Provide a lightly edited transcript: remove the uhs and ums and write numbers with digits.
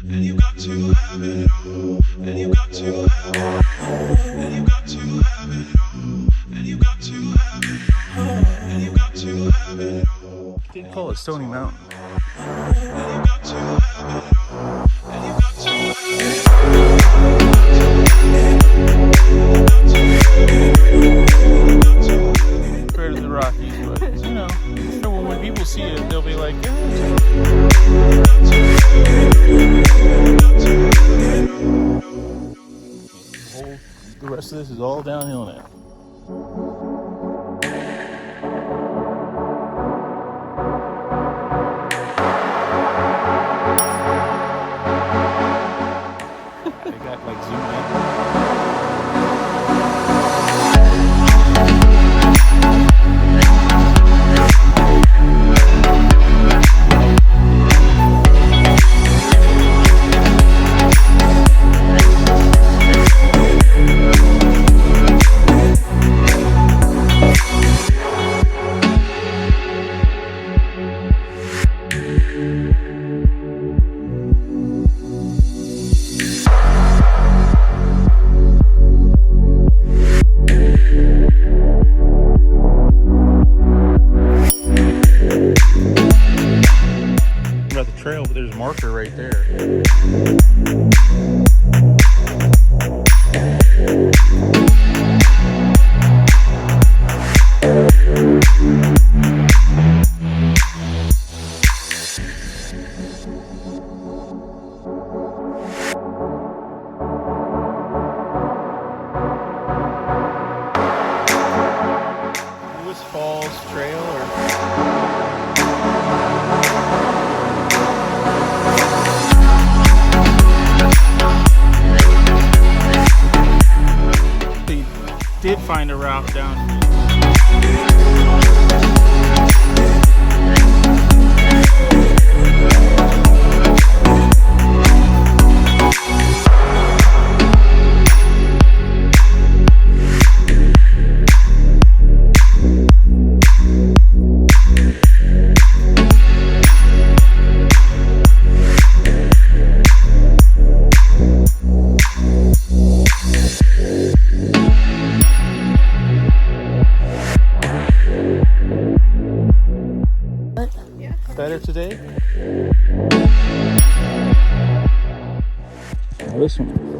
and you got to have it all, and you got to have it all, and you got to have it all, and you got to have it all, and you got to have it all. Didn't call it Stoney Mountain. And you got to have it all, and you got to have it all. Compared to the Rockies, but you know, when people see it, they'll be like, yeah. The rest of this is all downhill now. They got like zoomed in. About the trail, but there's a marker right there. Lewis Falls Trail did find a route down. Better today? Now this one.